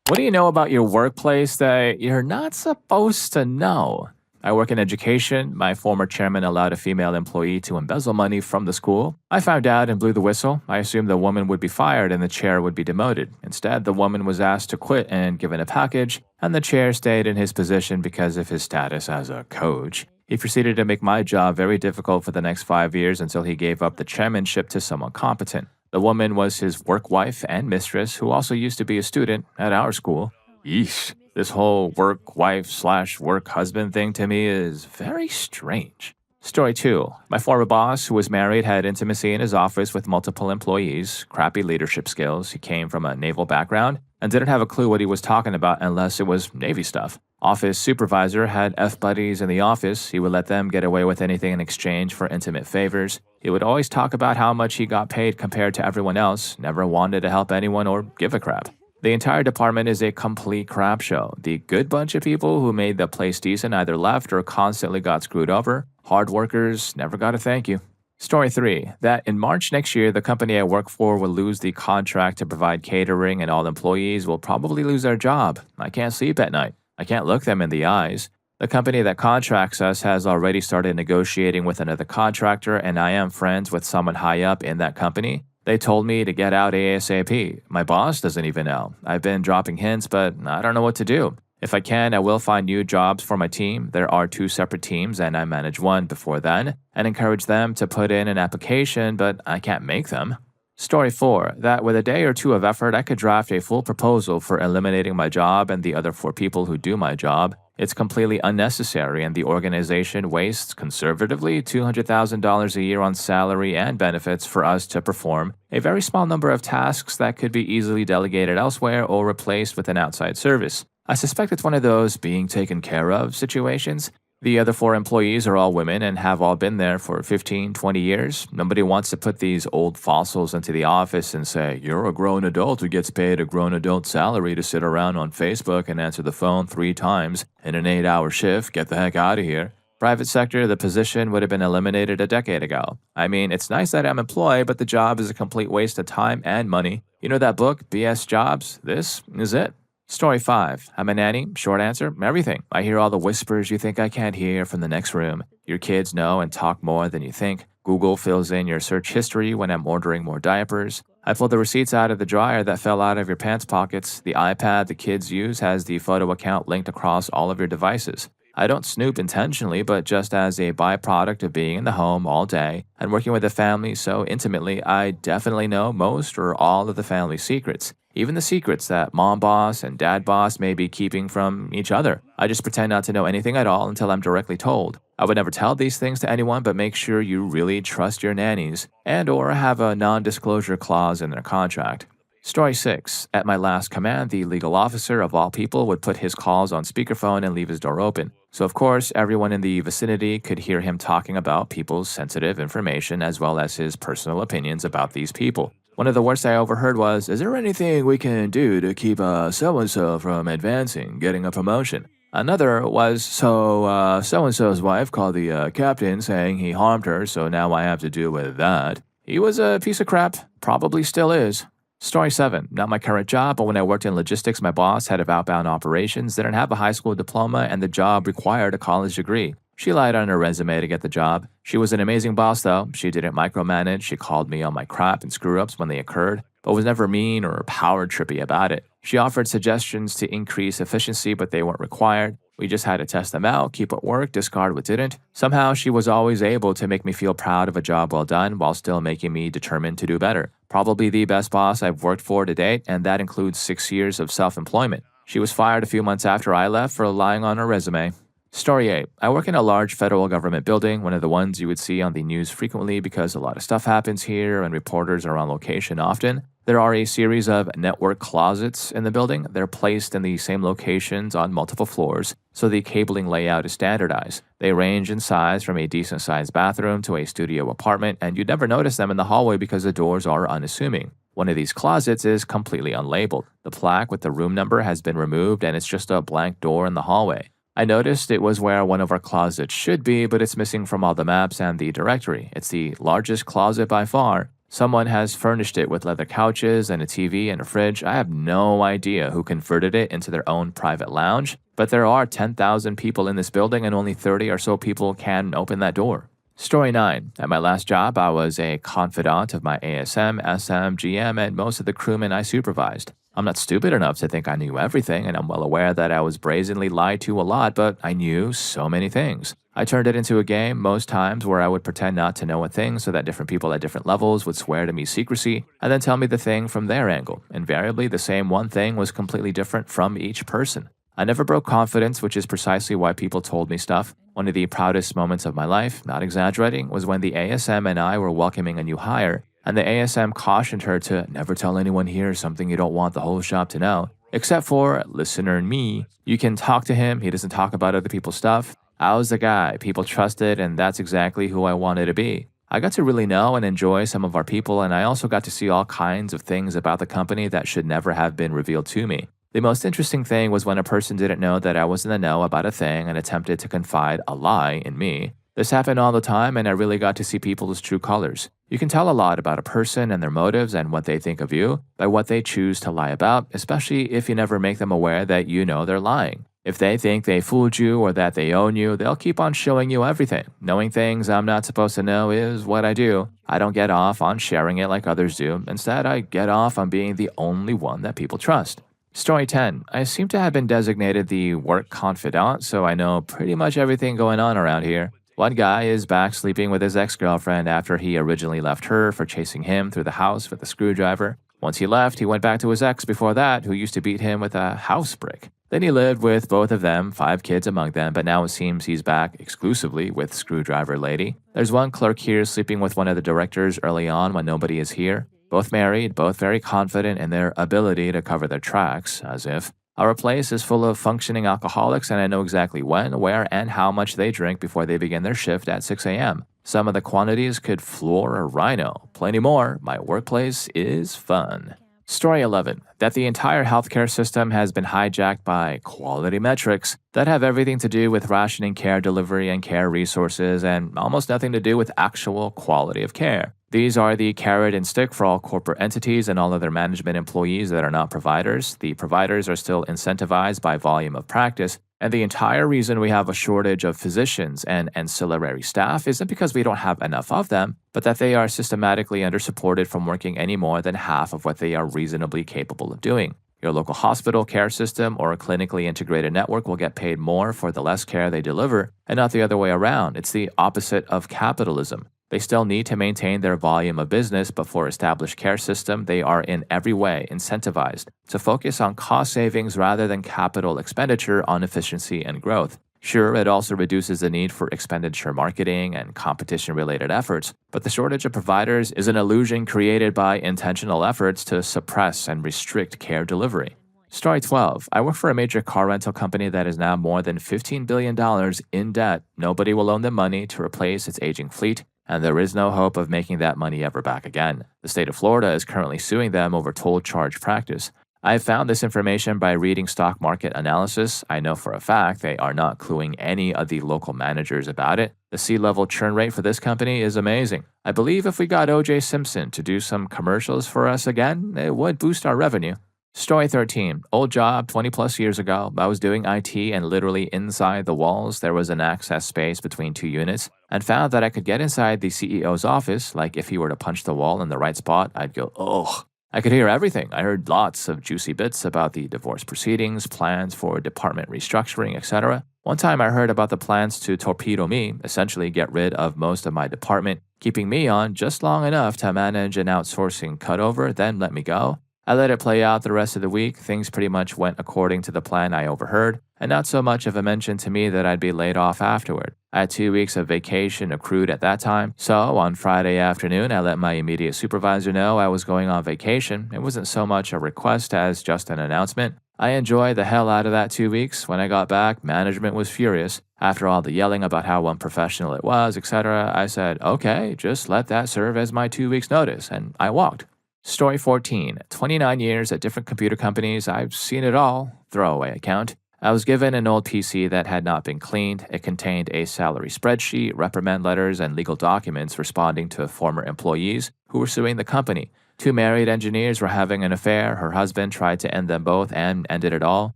What do you know about your workplace that you're not supposed to know? I work in education. My former chairman allowed a female employee to embezzle money from the school. I found out and blew the whistle. I assumed the woman would be fired and the chair would be demoted. Instead, the woman was asked to quit and given a package, and the chair stayed in his position because of his status as a coach. He proceeded to make my job very difficult for the next 5 years until he gave up the chairmanship to someone competent. The woman was his work wife and mistress, who also used to be a student at our school. Yeesh. This whole work wife slash work husband thing to me is very strange. Story 2. My former boss, who was married, had intimacy in his office with multiple employees, crappy leadership skills. He came from a naval background and didn't have a clue what he was talking about unless it was Navy stuff. Office supervisor had F-buddies in the office. He would let them get away with anything in exchange for intimate favors. He would always talk about how much he got paid compared to everyone else, never wanted to help anyone or give a crap. The entire department is a complete crap show. The good bunch of people who made the place decent either left or constantly got screwed over. Hard workers never got a thank you. Story 3. That in March next year, the company I work for will lose the contract to provide catering and all employees will probably lose their job. I can't sleep at night. I can't look them in the eyes. The company that contracts us has already started negotiating with another contractor, and I am friends with someone high up in that company. They told me to get out ASAP. My boss doesn't even know. I've been dropping hints, but I don't know what to do. If I can, I will find new jobs for my team. There are 2 separate teams, and I manage one before then, and encourage them to put in an application, but I can't make them. Story 4. That with a day or 2 of effort, I could draft a full proposal for eliminating my job and the other 4 people who do my job. It's completely unnecessary, and the organization wastes conservatively $200,000 a year on salary and benefits for us to perform a very small number of tasks that could be easily delegated elsewhere or replaced with an outside service. I suspect it's one of those being taken care of situations. The other 4 employees are all women and have all been there for 15, 20 years. Nobody wants to put these old fossils into the office and say, "You're a grown adult who gets paid a grown adult salary to sit around on Facebook and answer the phone 3 times in an 8-hour shift. Get the heck out of here." Private sector, the position would have been eliminated a decade ago. I mean, it's nice that I'm employed, but the job is a complete waste of time and money. You know that book, BS Jobs? This is it. Story 5. I'm a nanny. Short answer, everything. I hear all the whispers you think I can't hear from the next room. Your kids know and talk more than you think. Google fills in your search history when I'm ordering more diapers. I pulled the receipts out of the dryer that fell out of your pants pockets. The iPad the kids use has the photo account linked across all of your devices. I don't snoop intentionally, but just as a byproduct of being in the home all day and working with the family so intimately, I definitely know most or all of the family secrets. Even the secrets that mom boss and dad boss may be keeping from each other. I just pretend not to know anything at all until I'm directly told. I would never tell these things to anyone, but make sure you really trust your nannies and or have a non-disclosure clause in their contract. Story 6. At my last command, the legal officer of all people would put his calls on speakerphone and leave his door open. So of course, everyone in the vicinity could hear him talking about people's sensitive information as well as his personal opinions about these people. One of the worst I overheard was, "Is there anything we can do to keep so-and-so from advancing, getting a promotion?" Another was, so-and-so's wife called the captain saying he harmed her, so now I have to deal with that. He was a piece of crap, probably still is. Story 7. Not my current job, but when I worked in logistics, my boss, head of outbound operations, didn't have a high school diploma and the job required a college degree. She lied on her resume to get the job. She was an amazing boss though. She didn't micromanage. She called me on my crap and screw-ups when they occurred, but was never mean or power trippy about it. She offered suggestions to increase efficiency, but they weren't required. We just had to test them out, keep what worked, discard what didn't. Somehow, she was always able to make me feel proud of a job well done while still making me determined to do better. Probably the best boss I've worked for to date, and that includes 6 years of self-employment. She was fired a few months after I left for lying on her resume. Story 8. I work in a large federal government building, one of the ones you would see on the news frequently because a lot of stuff happens here and reporters are on location often. There are a series of network closets in the building. They're placed in the same locations on multiple floors, so the cabling layout is standardized. They range in size from a decent-sized bathroom to a studio apartment, and you'd never notice them in the hallway because the doors are unassuming. One of these closets is completely unlabeled. The plaque with the room number has been removed, and it's just a blank door in the hallway. I noticed it was where one of our closets should be, but it's missing from all the maps and the directory. It's the largest closet by far. Someone has furnished it with leather couches and a TV and a fridge. I have no idea who converted it into their own private lounge, but there are 10,000 people in this building and only 30 or so people can open that door. Story 9. At my last job, I was a confidant of my ASM, SM, GM, and most of the crewmen I supervised. I'm not stupid enough to think I knew everything, and I'm well aware that I was brazenly lied to a lot, but I knew so many things. I turned it into a game most times where I would pretend not to know a thing so that different people at different levels would swear to me secrecy and then tell me the thing from their angle. Invariably, the same one thing was completely different from each person. I never broke confidence, which is precisely why people told me stuff. One of the proudest moments of my life, not exaggerating, was when the ASM and I were welcoming a new hire, and the ASM cautioned her to never tell anyone here something you don't want the whole shop to know. Except for listener and me. You can talk to him, he doesn't talk about other people's stuff. I was the guy people trusted, and that's exactly who I wanted to be. I got to really know and enjoy some of our people, and I also got to see all kinds of things about the company that should never have been revealed to me. The most interesting thing was when a person didn't know that I was in the know about a thing and attempted to confide a lie in me. This happened all the time, and I really got to see people's true colors. You can tell a lot about a person and their motives and what they think of you by what they choose to lie about, especially if you never make them aware that you know they're lying. If they think they fooled you or that they own you, they'll keep on showing you everything. Knowing things I'm not supposed to know is what I do. I don't get off on sharing it like others do. Instead, I get off on being the only one that people trust. Story 10. I seem to have been designated the work confidant, so I know pretty much everything going on around here. One guy is back sleeping with his ex-girlfriend after he originally left her for chasing him through the house with a screwdriver. Once he left, he went back to his ex before that, who used to beat him with a house brick. Then he lived with both of them, 5 kids among them, but now it seems he's back exclusively with Screwdriver Lady. There's one clerk here sleeping with one of the directors early on when nobody is here. Both married, both very confident in their ability to cover their tracks, as if. Our place is full of functioning alcoholics, and I know exactly when, where, and how much they drink before they begin their shift at 6 a.m. Some of the quantities could floor a rhino. Plenty more. My workplace is fun. Story 11. That the entire healthcare system has been hijacked by quality metrics that have everything to do with rationing care delivery and care resources and almost nothing to do with actual quality of care. These are the carrot and stick for all corporate entities and all other management employees that are not providers. The providers are still incentivized by volume of practice, and the entire reason we have a shortage of physicians and ancillary staff isn't because we don't have enough of them, but that they are systematically undersupported from working any more than half of what they are reasonably capable of doing. Your local hospital, care system, or a clinically integrated network will get paid more for the less care they deliver, and not the other way around. It's the opposite of capitalism. They still need to maintain their volume of business, but for established care system, they are in every way incentivized to focus on cost savings rather than capital expenditure on efficiency and growth. Sure, it also reduces the need for expenditure marketing and competition-related efforts, but the shortage of providers is an illusion created by intentional efforts to suppress and restrict care delivery. Story 12. I work for a major car rental company that is now more than $15 billion in debt. Nobody will loan them money to replace its aging fleet, and there is no hope of making that money ever back again. The state of Florida is currently suing them over toll charge practice. I have found this information by reading stock market analysis. I know for a fact they are not cluing any of the local managers about it. The C-level churn rate for this company is amazing. I believe if we got O.J. Simpson to do some commercials for us again, it would boost our revenue. Story 13. Old job 20 plus years ago. I was doing IT and literally inside the walls there was an access space between 2 units and found that I could get inside the CEO's office, like if he were to punch the wall in the right spot, I'd go, ugh. I could hear everything. I heard lots of juicy bits about the divorce proceedings, plans for department restructuring, etc. One time I heard about the plans to torpedo me, essentially get rid of most of my department, keeping me on just long enough to manage an outsourcing cutover, then let me go. I let it play out the rest of the week. Things pretty much went according to the plan I overheard, and not so much of a mention to me that I'd be laid off afterward. I had 2 weeks of vacation accrued at that time, so on Friday afternoon I let my immediate supervisor know I was going on vacation. It wasn't so much a request as just an announcement. I enjoyed the hell out of that 2 weeks. When I got back, management was furious. After all the yelling about how unprofessional it was, etc., I said, okay, just let that serve as my 2 weeks notice, and I walked. Story 14. 29 years at different computer companies. I've seen it all. Throwaway account. I was given an old PC that had not been cleaned. It contained a salary spreadsheet, reprimand letters, and legal documents responding to former employees who were suing the company. Two married engineers were having an affair. Her husband tried to end them both and ended it all.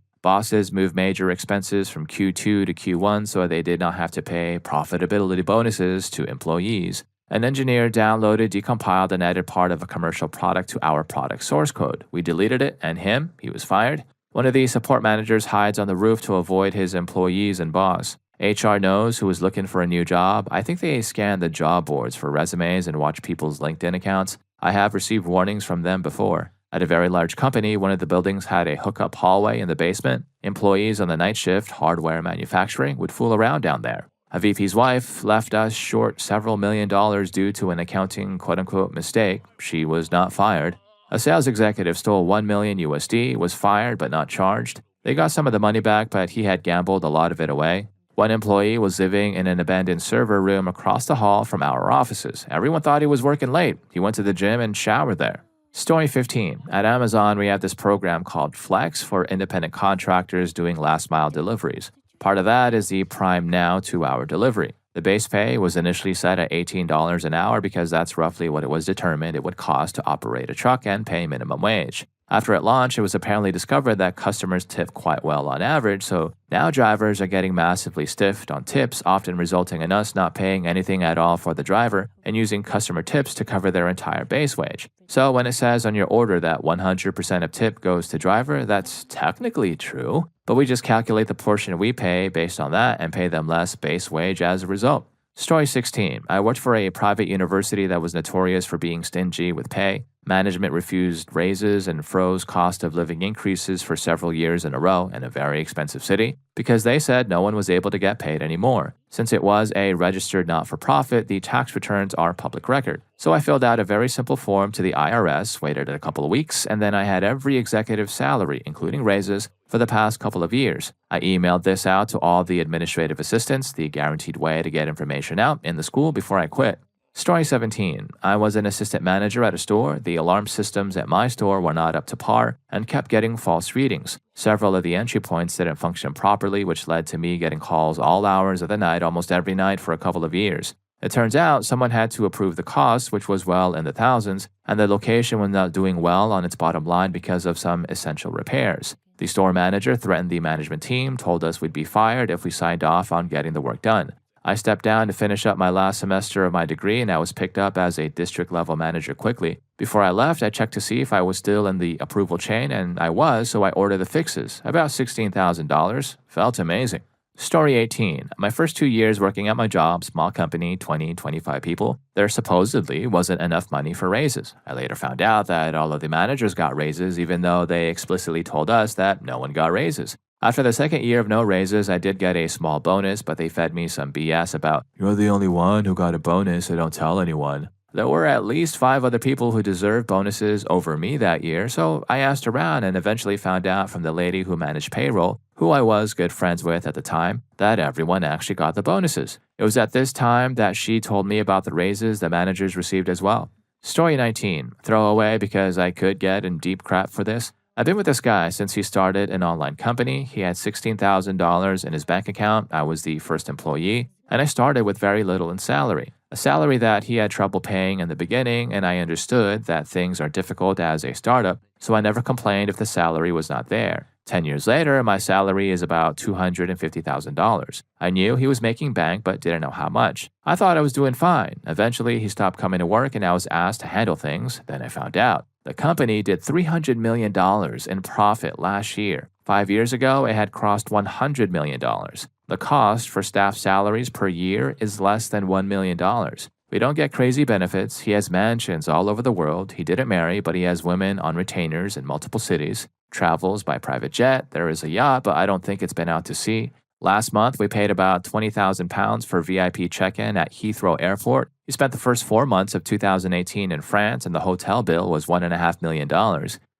Bosses moved major expenses from Q2 to Q1 so they did not have to pay profitability bonuses to employees. An engineer downloaded, decompiled, and added part of a commercial product to our product source code. We deleted it, and he was fired. One of the support managers hides on the roof to avoid his employees and boss. HR knows who is looking for a new job. I think they scan the job boards for resumes and watch people's LinkedIn accounts. I have received warnings from them before. At a very large company, one of the buildings had a hookup hallway in the basement. Employees on the night shift, hardware manufacturing, would fool around down there. A VP's wife left us short several $1 million due to an accounting quote-unquote mistake. She was not fired. A sales executive stole $1 million USD, was fired but not charged. They got some of the money back, but he had gambled a lot of it away. One employee was living in an abandoned server room across the hall from our offices. Everyone thought he was working late. He went to the gym and showered there. Story 15. At Amazon, we have this program called Flex for independent contractors doing last-mile deliveries. Part of that is the Prime Now 2-hour delivery. The base pay was initially set at $18 an hour because that's roughly what it was determined it would cost to operate a truck and pay minimum wage. After it launched, it was apparently discovered that customers tip quite well on average, so now drivers are getting massively stiffed on tips, often resulting in us not paying anything at all for the driver and using customer tips to cover their entire base wage. So when it says on your order that 100% of tip goes to driver, that's technically true, but we just calculate the portion we pay based on that and pay them less base wage as a result. Story 16. I worked for a private university that was notorious for being stingy with pay. Management refused raises and froze cost of living increases for several years in a row in a very expensive city because they said no one was able to get paid anymore. Since it was a registered not-for-profit, the tax returns are public record. So I filled out a very simple form to the IRS, waited a couple of weeks, and then I had every executive's salary, including raises, for the past couple of years. I emailed this out to all the administrative assistants, the guaranteed way to get information out in the school before I quit. Story 17. I was an assistant manager at a store. The alarm systems at my store were not up to par and kept getting false readings. Several of the entry points didn't function properly, which led to me getting calls all hours of the night almost every night for a couple of years. It turns out someone had to approve the cost, which was well in the thousands, and the location was not doing well on its bottom line because of some essential repairs. The store manager threatened the management team, told us we'd be fired if we signed off on getting the work done. I stepped down to finish up my last semester of my degree, and I was picked up as a district-level manager quickly. Before I left, I checked to see if I was still in the approval chain, and I was, so I ordered the fixes. About $16,000. Felt amazing. Story 18. My first 2 years working at my job, small company, 25 people, there supposedly wasn't enough money for raises. I later found out that all of the managers got raises, even though they explicitly told us that no one got raises. After the second year of no raises, I did get a small bonus, but they fed me some BS about, "You're the only one who got a bonus, so don't tell anyone." There were at least 5 other people who deserved bonuses over me that year, so I asked around and eventually found out from the lady who managed payroll, who I was good friends with at the time, that everyone actually got the bonuses. It was at this time that she told me about the raises the managers received as well. Story 19. Throwaway because I could get in deep crap for this. I've been with this guy since he started an online company. He had $16,000 in his bank account. I was the first employee, and I started with very little in salary. A salary that he had trouble paying in the beginning, and I understood that things are difficult as a startup, so I never complained if the salary was not there. 10 years later, my salary is about $250,000. I knew he was making bank but didn't know how much. I thought I was doing fine. Eventually, he stopped coming to work and I was asked to handle things. Then I found out. The company did $300 million in profit last year. 5 years ago, it had crossed $100 million. The cost for staff salaries per year is less than $1 million. We don't get crazy benefits. He has mansions all over the world. He didn't marry, but he has women on retainers in multiple cities. Travels by private jet. There is a yacht, but I don't think it's been out to sea. Last month, we paid about £20,000 for VIP check-in at Heathrow Airport. He spent the first 4 months of 2018 in France, and the hotel bill was $1.5 million.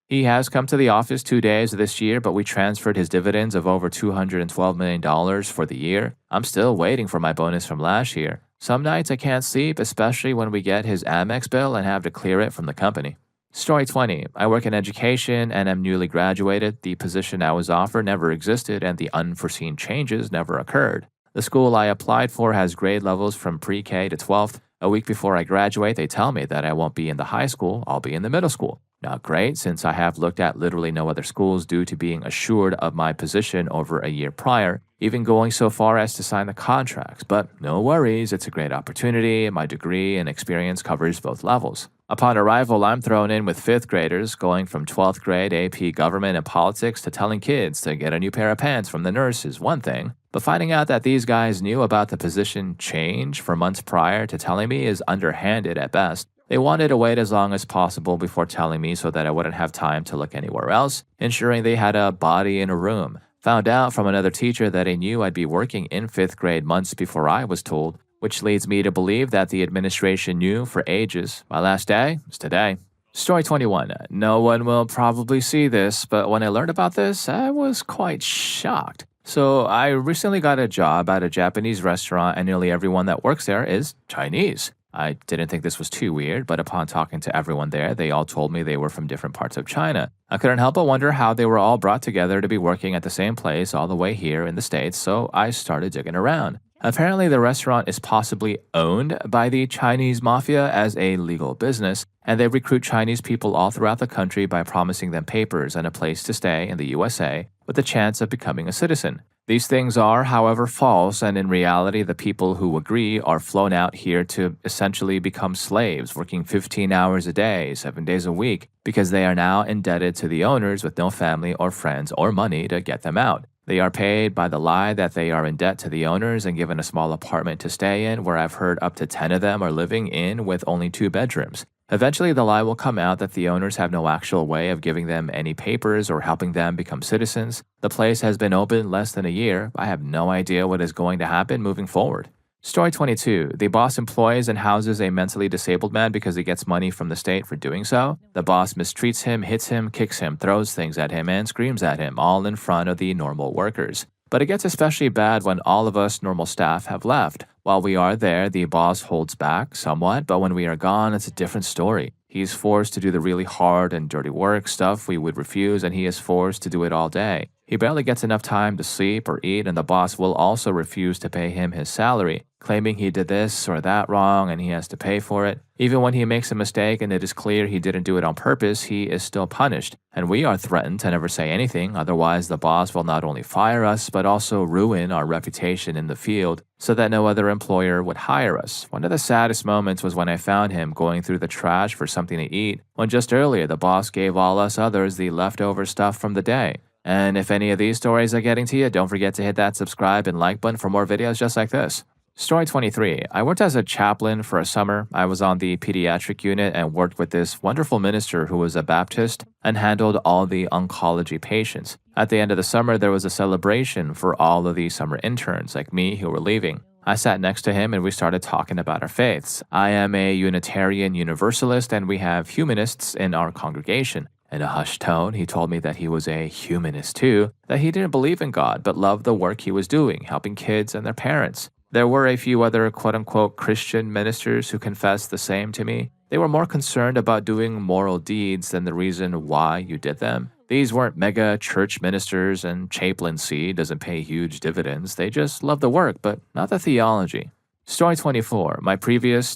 He has come to the office 2 days this year, but we transferred his dividends of over $212 million for the year. I'm still waiting for my bonus from last year. Some nights I can't sleep, especially when we get his Amex bill and have to clear it from the company. Story 20. I work in education and am newly graduated. The position I was offered never existed, and the unforeseen changes never occurred. The school I applied for has grade levels from pre K to 12th. A week before I graduate, they tell me that I won't be in the high school, I'll be in the middle school. Not great, since I have looked at literally no other schools due to being assured of my position over a year prior, even going so far as to sign the contracts. But no worries, it's a great opportunity, and my degree and experience covers both levels. Upon arrival, I'm thrown in with 5th graders, going from 12th grade AP government and politics to telling kids to get a new pair of pants from the nurse is one thing, but finding out that these guys knew about the position change for months prior to telling me is underhanded at best. They wanted to wait as long as possible before telling me so that I wouldn't have time to look anywhere else, ensuring they had a body in a room. Found out from another teacher that he knew I'd be working in 5th grade months before I was told, which leads me to believe that the administration knew for ages. My last day is today. Story 21. No one will probably see this, but when I learned about this, I was quite shocked. So I recently got a job at a Japanese restaurant, and nearly everyone that works there is Chinese. I didn't think this was too weird, but upon talking to everyone there, they all told me they were from different parts of China. I couldn't help but wonder how they were all brought together to be working at the same place all the way here in the States, so I started digging around. Apparently, the restaurant is possibly owned by the Chinese mafia as a legal business, and they recruit Chinese people all throughout the country by promising them papers and a place to stay in the USA with the chance of becoming a citizen. These things are, however, false, and in reality, the people who agree are flown out here to essentially become slaves, working 15 hours a day, 7 days a week, because they are now indebted to the owners with no family or friends or money to get them out. They are paid by the lie that they are in debt to the owners and given a small apartment to stay in, where I've heard up to 10 of them are living in with only 2 bedrooms. Eventually, the lie will come out that the owners have no actual way of giving them any papers or helping them become citizens. The place has been open less than a year. I have no idea what is going to happen moving forward. Story 22. The boss employs and houses a mentally disabled man because he gets money from the state for doing so. The boss mistreats him, hits him, kicks him, throws things at him, and screams at him, all in front of the normal workers. But it gets especially bad when all of us normal staff have left. While we are there, the boss holds back somewhat, but when we are gone, it's a different story. He's forced to do the really hard and dirty work stuff we would refuse, and he is forced to do it all day. He barely gets enough time to sleep or eat, and the boss will also refuse to pay him his salary, claiming he did this or that wrong and he has to pay for it. Even when he makes a mistake and it is clear he didn't do it on purpose, he is still punished, and we are threatened to never say anything, otherwise the boss will not only fire us but also ruin our reputation in the field so that no other employer would hire us. One of the saddest moments was when I found him going through the trash for something to eat, when just earlier the boss gave all us others the leftover stuff from the day. And if any of these stories are getting to you, don't forget to hit that subscribe and like button for more videos just like this. Story 23. I worked as a chaplain for a summer. I was on the pediatric unit and worked with this wonderful minister who was a Baptist and handled all the oncology patients. At the end of the summer, there was a celebration for all of the summer interns like me who were leaving. I sat next to him and we started talking about our faiths. I am a Unitarian Universalist and we have humanists in our congregation. In a hushed tone, he told me that he was a humanist too, that he didn't believe in God but loved the work he was doing, helping kids and their parents. There were a few other quote-unquote Christian ministers who confessed the same to me. They were more concerned about doing moral deeds than the reason why you did them. These weren't mega church ministers, and chaplaincy doesn't pay huge dividends. They just love the work, but not the theology. Story 24. My previous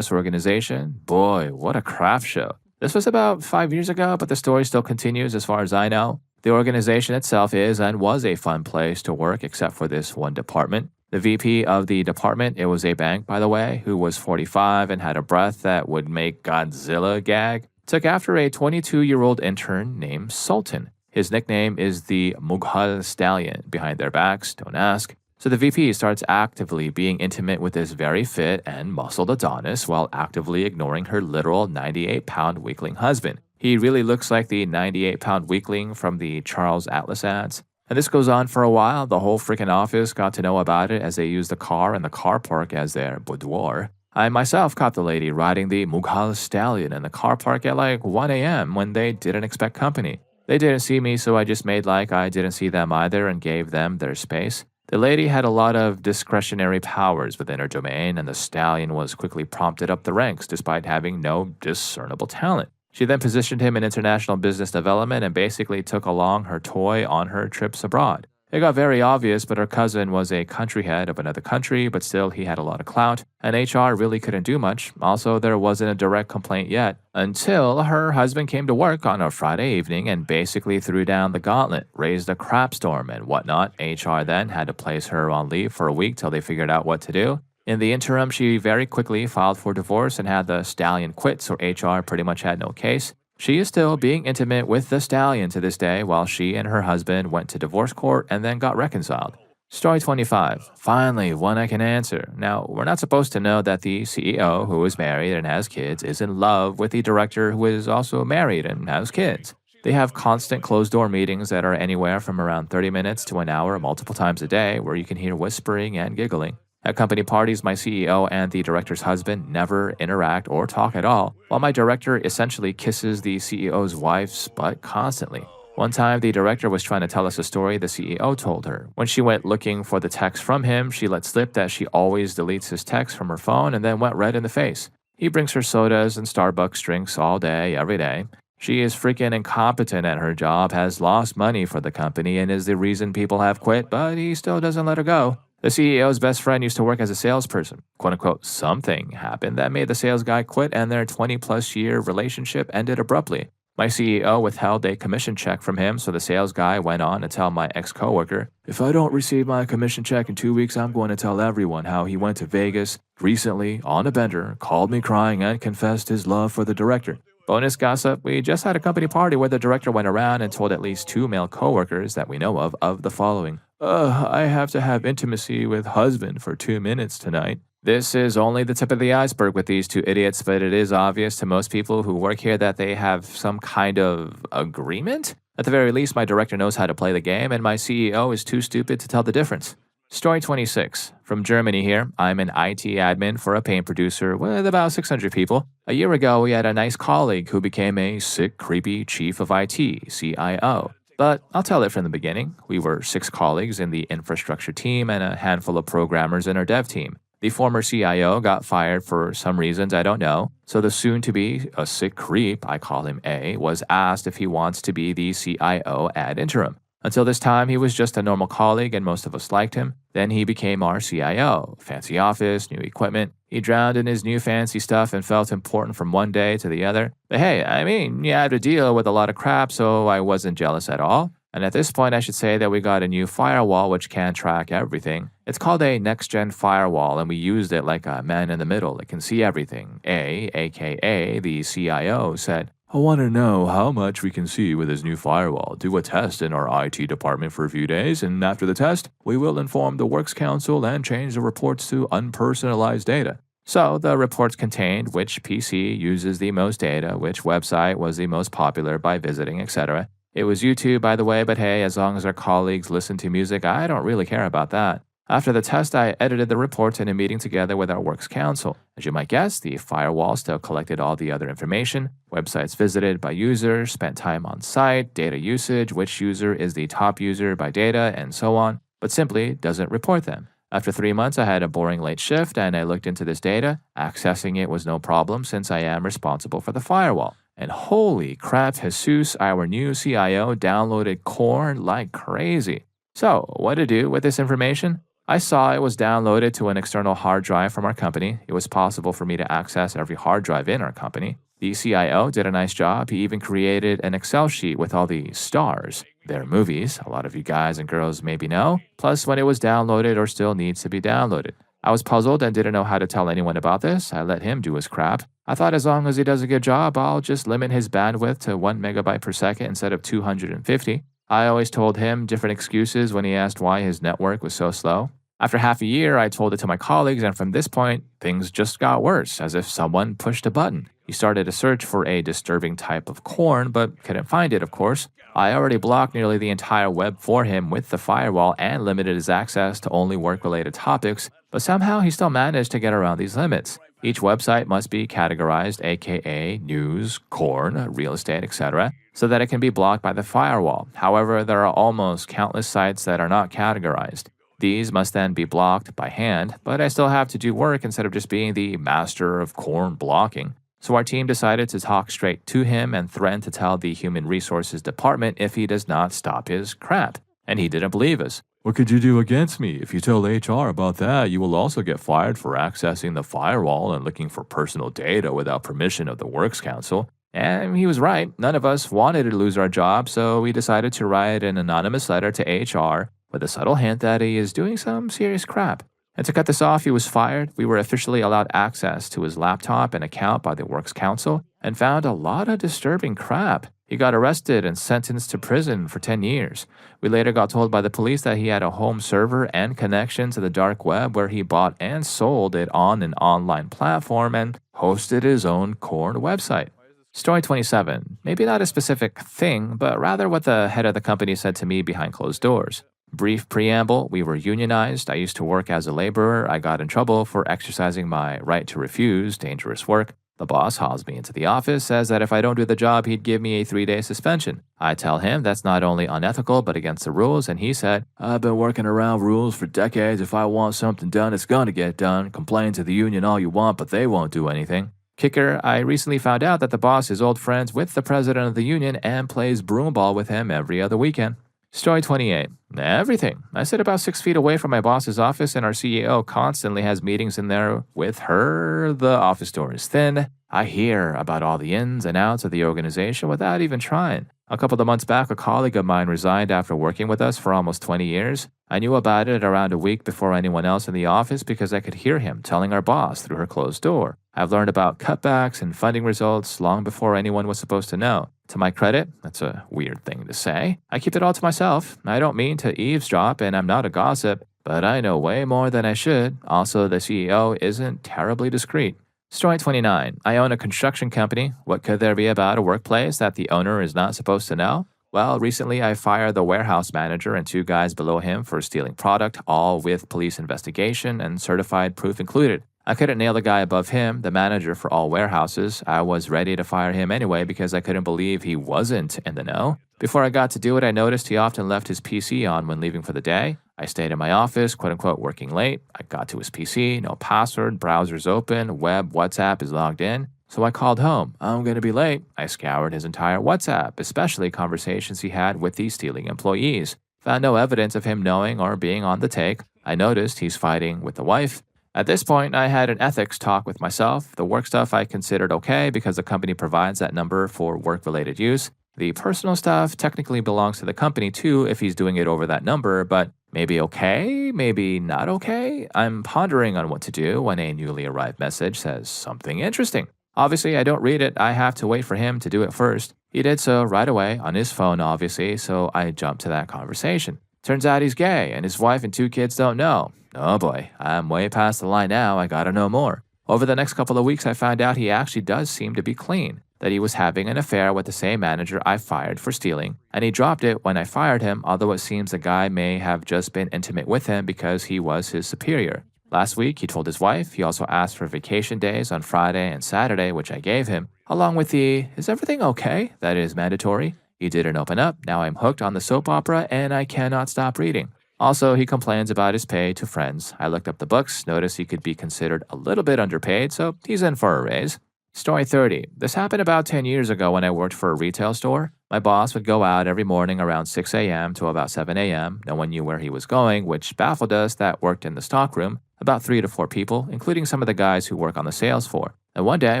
organization. Boy, what a crap show. This was about 5 years ago, but the story still continues as far as I know. The organization itself is and was a fun place to work except for this one department. The VP of the department, it was a bank by the way, who was 45 and had a breath that would make Godzilla gag, took after a 22-year-old intern named Sultan. His nickname is the Mughal Stallion. Behind their backs, don't ask. So the VP starts actively being intimate with this very fit and muscled Adonis while actively ignoring her literal 98-pound weakling husband. He really looks like the 98-pound weakling from the Charles Atlas ads. And this goes on for a while. The whole freaking office got to know about it as they used the car and the car park as their boudoir. I myself caught the lady riding the Mughal Stallion in the car park at like 1 a.m. when they didn't expect company. They didn't see me, so I just made like I didn't see them either and gave them their space. The lady had a lot of discretionary powers within her domain, and the stallion was quickly prompted up the ranks despite having no discernible talent. She then positioned him in international business development and basically took along her toy on her trips abroad. It got very obvious, but her cousin was a country head of another country, but still he had a lot of clout, and HR really couldn't do much. Also, there wasn't a direct complaint yet, until her husband came to work on a Friday evening and basically threw down the gauntlet, raised a crap storm and whatnot. HR then had to place her on leave for a week till they figured out what to do. In the interim, she very quickly filed for divorce and had the stallion quit, so HR pretty much had no case. She is still being intimate with the stallion to this day while she and her husband went to divorce court and then got reconciled. Story 25. Finally, one I can answer. Now, we're not supposed to know that the CEO, who is married and has kids, is in love with the director who is also married and has kids. They have constant closed-door meetings that are anywhere from around 30 minutes to an hour multiple times a day where you can hear whispering and giggling. At company parties, my CEO and the director's husband never interact or talk at all, while my director essentially kisses the CEO's wife's butt constantly. One time, the director was trying to tell us a story the CEO told her. When she went looking for the text from him, she let slip that she always deletes his text from her phone and then went red in the face. He brings her sodas and Starbucks drinks all day, every day. She is freaking incompetent at her job, has lost money for the company, and is the reason people have quit, but he still doesn't let her go. The CEO's best friend used to work as a salesperson. Quote-unquote, something happened that made the sales guy quit and their 20-plus year relationship ended abruptly. My CEO withheld a commission check from him, so the sales guy went on to tell my ex-coworker, if I don't receive my commission check in 2 weeks, I'm going to tell everyone how he went to Vegas recently on a bender, called me crying, and confessed his love for the director. Bonus gossip, we just had a company party where the director went around and told at least 2 male coworkers that we know of the following. I have to have intimacy with husband for 2 minutes tonight. This is only the tip of the iceberg with these two idiots, but it is obvious to most people who work here that they have some kind of agreement? At the very least, my director knows how to play the game, and my CEO is too stupid to tell the difference. Story 26. From Germany here, I'm an IT admin for a paint producer with about 600 people. A year ago, we had a nice colleague who became a sick, creepy chief of IT, CIO. But I'll tell it from the beginning. We were 6 colleagues in the infrastructure team and a handful of programmers in our dev team. The former CIO got fired for some reasons I don't know, so the soon-to-be a sick creep, I call him A, was asked if he wants to be the CIO ad interim. Until this time, he was just a normal colleague and most of us liked him. Then he became our CIO. Fancy office, new equipment. He drowned in his new fancy stuff and felt important from one day to the other. But hey, I mean, you had to deal with a lot of crap, so I wasn't jealous at all. And at this point, I should say that we got a new firewall which can track everything. It's called a next-gen firewall, and we used it like a man in the middle. It can see everything. A, aka the CIO, said, I want to know how much we can see with this new firewall. Do a test in our IT department for a few days, and after the test, we will inform the Works Council and change the reports to unpersonalized data. So the reports contained which PC uses the most data, which website was the most popular by visiting, etc. It was YouTube, by the way, but hey, as long as our colleagues listen to music, I don't really care about that. After the test, I edited the reports in a meeting together with our Works Council. As you might guess, the firewall still collected all the other information, websites visited by users, spent time on site, data usage, which user is the top user by data, and so on, but simply doesn't report them. After 3 months, I had a boring late shift, and I looked into this data. Accessing it was no problem since I am responsible for the firewall. And holy crap, Jesus, our new CIO downloaded corn like crazy. So, what to do with this information? I saw it was downloaded to an external hard drive from our company. It was possible for me to access every hard drive in our company. The CIO did a nice job. He even created an Excel sheet with all the stars. Their movies, a lot of you guys and girls maybe know, plus when it was downloaded or still needs to be downloaded. I was puzzled and didn't know how to tell anyone about this. I let him do his crap. I thought as long as he does a good job, I'll just limit his bandwidth to 1 megabyte per second instead of 250. I always told him different excuses when he asked why his network was so slow. After half a year, I told it to my colleagues, and from this point, things just got worse, as if someone pushed a button. He started a search for a disturbing type of corn, but couldn't find it, of course. I already blocked nearly the entire web for him with the firewall and limited his access to only work-related topics, but somehow he still managed to get around these limits. Each website must be categorized, aka news, corn, real estate, etc., so that it can be blocked by the firewall. However, there are almost countless sites that are not categorized. These must then be blocked by hand, but I still have to do work instead of just being the master of corn blocking. So our team decided to talk straight to him and threaten to tell the human resources department if he does not stop his crap. And he didn't believe us. What could you do against me? If you tell HR about that, you will also get fired for accessing the firewall and looking for personal data without permission of the Works Council. And he was right. None of us wanted to lose our job, so we decided to write an anonymous letter to HR with a subtle hint that he is doing some serious crap. And to cut this off, he was fired. We were officially allowed access to his laptop and account by the Works Council and found a lot of disturbing crap. He got arrested and sentenced to prison for 10 years. We later got told by the police that he had a home server and connection to the dark web where he bought and sold it on an online platform and hosted his own corn website. Story 27. Maybe not a specific thing, but rather what the head of the company said to me behind closed doors. Brief preamble, we were unionized. I used to work as a laborer. I got in trouble for exercising my right to refuse dangerous work. The boss hauls me into the office, says that if I don't do the job, he'd give me a 3-day suspension. I tell him that's not only unethical, but against the rules, and he said, I've been working around rules for decades. If I want something done, it's gonna get done. Complain to the union all you want, but they won't do anything. Kicker, I recently found out that the boss is old friends with the president of the union and plays broomball with him every other weekend. Story 28. Everything. I sit about 6 feet away from my boss's office, and our CEO constantly has meetings in there with her. The office door is thin. I hear about all the ins and outs of the organization without even trying. A couple of months back, a colleague of mine resigned after working with us for almost 20 years. I knew about it around a week before anyone else in the office because I could hear him telling our boss through her closed door. I've learned about cutbacks and funding results long before anyone was supposed to know. To my credit, that's a weird thing to say, I keep it all to myself. I don't mean to eavesdrop, and I'm not a gossip, but I know way more than I should. Also, the CEO isn't terribly discreet. Story 29. I own a construction company. What could there be about a workplace that the owner is not supposed to know? Well, recently I fired the warehouse manager and 2 guys below him for stealing product, all with police investigation and certified proof included. I couldn't nail the guy above him, the manager for all warehouses. I was ready to fire him anyway because I couldn't believe he wasn't in the know. Before I got to do it, I noticed he often left his PC on when leaving for the day. I stayed in my office, quote-unquote, working late. I got to his PC, no password, browser's open, web, WhatsApp is logged in. So I called home. I'm going to be late. I scoured his entire WhatsApp, especially conversations he had with the stealing employees. Found no evidence of him knowing or being on the take. I noticed he's fighting with the wife. At this point, I had an ethics talk with myself. The work stuff I considered okay because the company provides that number for work-related use. The personal stuff technically belongs to the company too if he's doing it over that number, but maybe okay, maybe not okay? I'm pondering on what to do when a newly arrived message says something interesting. Obviously, I don't read it. I have to wait for him to do it first. He did so right away, on his phone obviously, so I jumped to that conversation. Turns out he's gay, and his wife and 2 kids don't know. Oh boy, I'm way past the line now, I gotta know more. Over the next couple of weeks, I found out he actually does seem to be clean, that he was having an affair with the same manager I fired for stealing, and he dropped it when I fired him, although it seems the guy may have just been intimate with him because he was his superior. Last week, he told his wife. He also asked for vacation days on Friday and Saturday, which I gave him, along with the, is everything okay? That is mandatory. He didn't open up. Now I'm hooked on the soap opera, and I cannot stop reading. Also, he complains about his pay to friends. I looked up the books, noticed he could be considered a little bit underpaid, so he's in for a raise. Story 30. This happened about 10 years ago when I worked for a retail store. My boss would go out every morning around 6 a.m. to about 7 a.m. No one knew where he was going, which baffled us that worked in the stockroom, about 3 to 4 people, including some of the guys who work on the sales floor. And one day,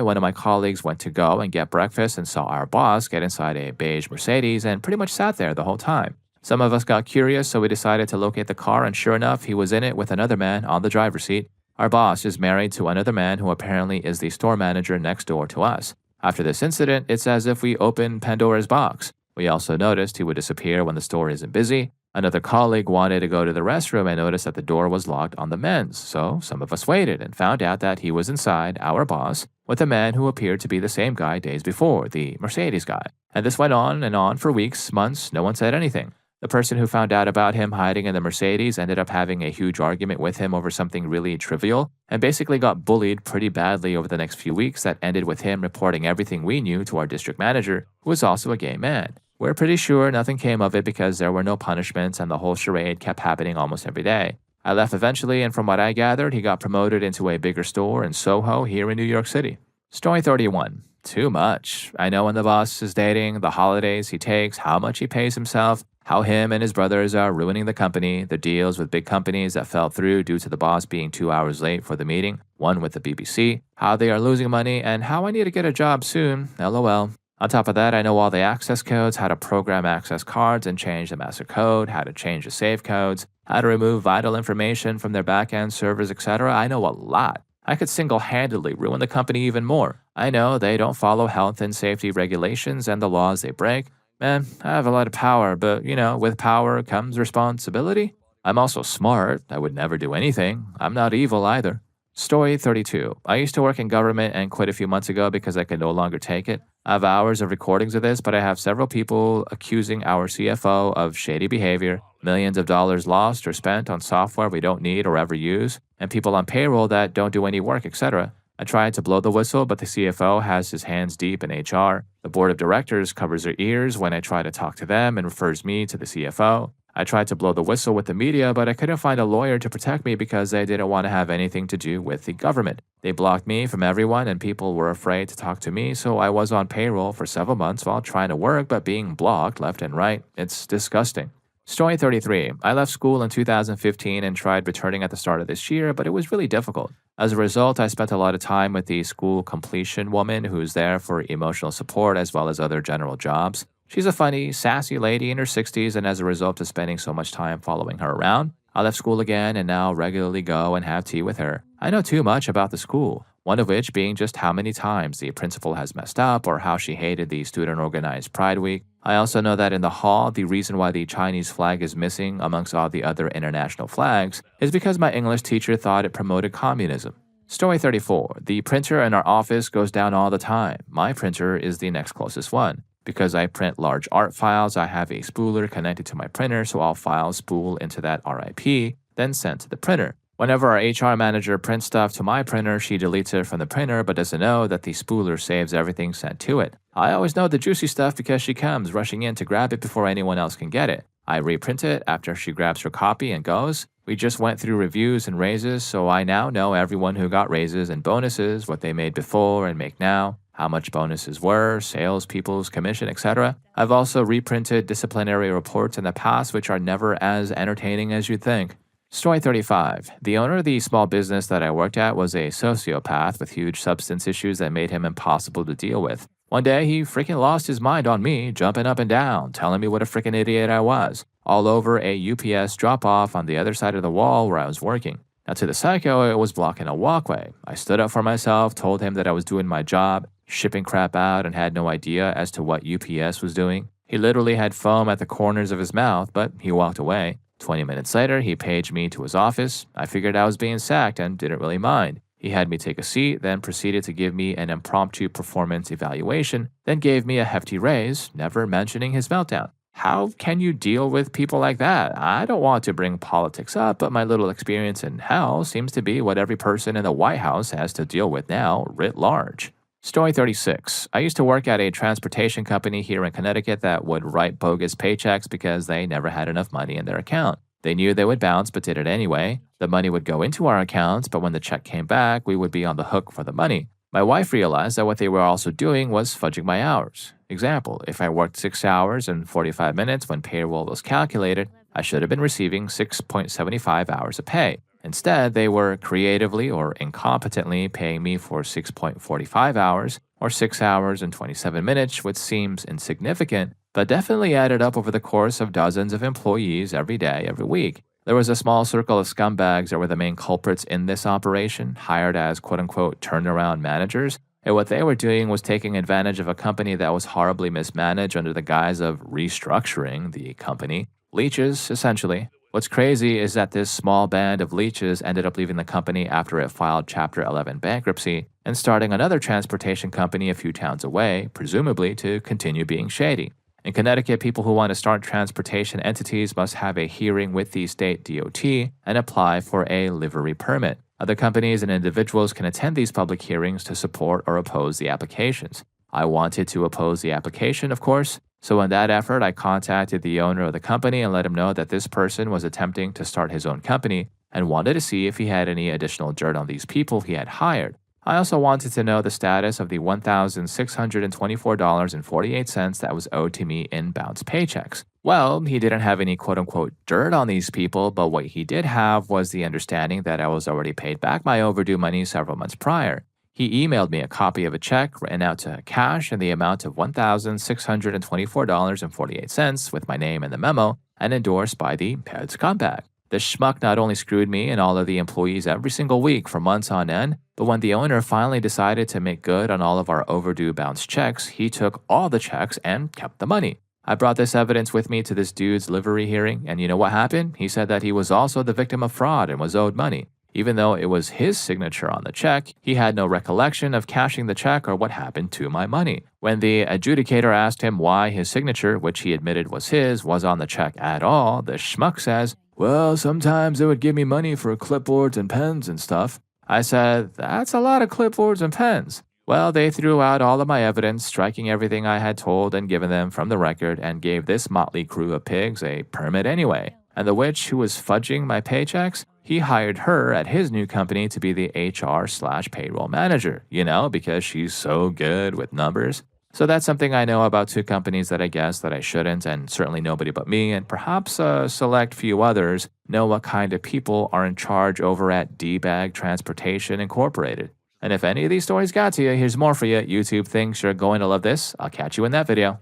one of my colleagues went to go and get breakfast and saw our boss get inside a beige Mercedes and pretty much sat there the whole time. Some of us got curious, so we decided to locate the car, and sure enough, he was in it with another man on the driver's seat. Our boss is married to another man who apparently is the store manager next door to us. After this incident, it's as if we opened Pandora's box. We also noticed he would disappear when the store isn't busy. Another colleague wanted to go to the restroom and noticed that the door was locked on the men's, so some of us waited and found out that he was inside, our boss, with a man who appeared to be the same guy days before, the Mercedes guy. And this went on and on for weeks, months, no one said anything. The person who found out about him hiding in the Mercedes ended up having a huge argument with him over something really trivial and basically got bullied pretty badly over the next few weeks that ended with him reporting everything we knew to our district manager, who was also a gay man. We're pretty sure nothing came of it because there were no punishments and the whole charade kept happening almost every day. I left eventually, and from what I gathered, he got promoted into a bigger store in Soho here in New York City. Story 31. Too much. I know when the boss is dating, the holidays he takes, how much he pays himself, how him and his brothers are ruining the company, the deals with big companies that fell through due to the boss being 2 hours late for the meeting, one with the BBC, how they are losing money, and how I need to get a job soon. LOL. On top of that, I know all the access codes, how to program access cards and change the master code, how to change the save codes, how to remove vital information from their backend servers, etc. I know a lot. I could single-handedly ruin the company even more. I know they don't follow health and safety regulations and the laws they break. Man, I have a lot of power, but, with power comes responsibility. I'm also smart. I would never do anything. I'm not evil either. Story 32. I used to work in government and quit a few months ago because I could no longer take it. I have hours of recordings of this, but I have several people accusing our CFO of shady behavior, millions of dollars lost or spent on software we don't need or ever use, and people on payroll that don't do any work, etc. I tried to blow the whistle, but the CFO has his hands deep in HR. The board of directors covers their ears when I try to talk to them and refers me to the CFO. I tried to blow the whistle with the media, but I couldn't find a lawyer to protect me because they didn't want to have anything to do with the government. They blocked me from everyone and people were afraid to talk to me, so I was on payroll for several months while trying to work but being blocked left and right. It's disgusting. Story 33. I left school in 2015 and tried returning at the start of this year, but it was really difficult. As a result, I spent a lot of time with the school completion woman who's there for emotional support as well as other general jobs. She's a funny, sassy lady in her 60s, and as a result of spending so much time following her around, I left school again and now regularly go and have tea with her. I know too much about the school, one of which being just how many times the principal has messed up or how she hated the student-organized Pride Week. I also know that in the hall, the reason why the Chinese flag is missing amongst all the other international flags is because my English teacher thought it promoted communism. Story 34. The printer in our office goes down all the time. My printer is the next closest one. Because I print large art files, I have a spooler connected to my printer, so all files spool into that RIP, then sent to the printer. Whenever our HR manager prints stuff to my printer, she deletes it from the printer but doesn't know that the spooler saves everything sent to it. I always know the juicy stuff because she comes rushing in to grab it before anyone else can get it. I reprint it after she grabs her copy and goes. We just went through reviews and raises, so I now know everyone who got raises and bonuses, what they made before and make now, how much bonuses were, sales, people's commission, etc. I've also reprinted disciplinary reports in the past which are never as entertaining as you'd think. Story 35. The owner of the small business that I worked at was a sociopath with huge substance issues that made him impossible to deal with. One day, he freaking lost his mind on me, jumping up and down, telling me what a freaking idiot I was, all over a UPS drop-off on the other side of the wall where I was working. Now, to the psycho, it was blocking a walkway. I stood up for myself, told him that I was doing my job, shipping crap out, and had no idea as to what UPS was doing. He literally had foam at the corners of his mouth, but he walked away. 20 minutes later, he paged me to his office. I figured I was being sacked and didn't really mind. He had me take a seat, then proceeded to give me an impromptu performance evaluation, then gave me a hefty raise, never mentioning his meltdown. How can you deal with people like that? I don't want to bring politics up, but my little experience in hell seems to be what every person in the White House has to deal with now, writ large. Story 36. I used to work at a transportation company here in Connecticut that would write bogus paychecks because they never had enough money in their account. They knew they would bounce but did it anyway. The money would go into our accounts, but when the check came back, we would be on the hook for the money. My wife realized that what they were also doing was fudging my hours. Example, if I worked 6 hours and 45 minutes when payroll was calculated, I should have been receiving 6.75 hours of pay. Instead, they were creatively or incompetently paying me for 6.45 hours or 6 hours and 27 minutes, which seems insignificant, but definitely added up over the course of dozens of employees every day, every week. There was a small circle of scumbags that were the main culprits in this operation, hired as quote-unquote turnaround managers, and what they were doing was taking advantage of a company that was horribly mismanaged under the guise of restructuring the company. Leeches, essentially. What's crazy is that this small band of leeches ended up leaving the company after it filed Chapter 11 bankruptcy and starting another transportation company a few towns away, presumably to continue being shady. In Connecticut, people who want to start transportation entities must have a hearing with the state DOT and apply for a livery permit. Other companies and individuals can attend these public hearings to support or oppose the applications. I wanted to oppose the application, of course, so in that effort, I contacted the owner of the company and let him know that this person was attempting to start his own company and wanted to see if he had any additional dirt on these people he had hired. I also wanted to know the status of the $1,624.48 that was owed to me in bounced paychecks. Well, he didn't have any quote unquote dirt on these people, but what he did have was the understanding that I was already paid back my overdue money several months prior. He emailed me a copy of a check written out to cash in the amount of $1,624.48 with my name in the memo and endorsed by the heads compact. The schmuck not only screwed me and all of the employees every single week for months on end, but when the owner finally decided to make good on all of our overdue bounced checks, he took all the checks and kept the money. I brought this evidence with me to this dude's livery hearing, and you know what happened? He said that he was also the victim of fraud and was owed money. Even though it was his signature on the check, he had no recollection of cashing the check or what happened to my money. When the adjudicator asked him why his signature, which he admitted was his, was on the check at all, the schmuck says, "Well, sometimes they would give me money for clipboards and pens and stuff." I said, "That's a lot of clipboards and pens." Well, they threw out all of my evidence, striking everything I had told and given them from the record, and gave this motley crew of pigs a permit anyway. And the witch who was fudging my paychecks, he hired her at his new company to be the HR/payroll manager, because she's so good with numbers. So that's something I know about two companies that I guess that I shouldn't, and certainly nobody but me, and perhaps a select few others, know what kind of people are in charge over at D-Bag Transportation Incorporated. And if any of these stories got to you, here's more for you. YouTube thinks you're going to love this. I'll catch you in that video.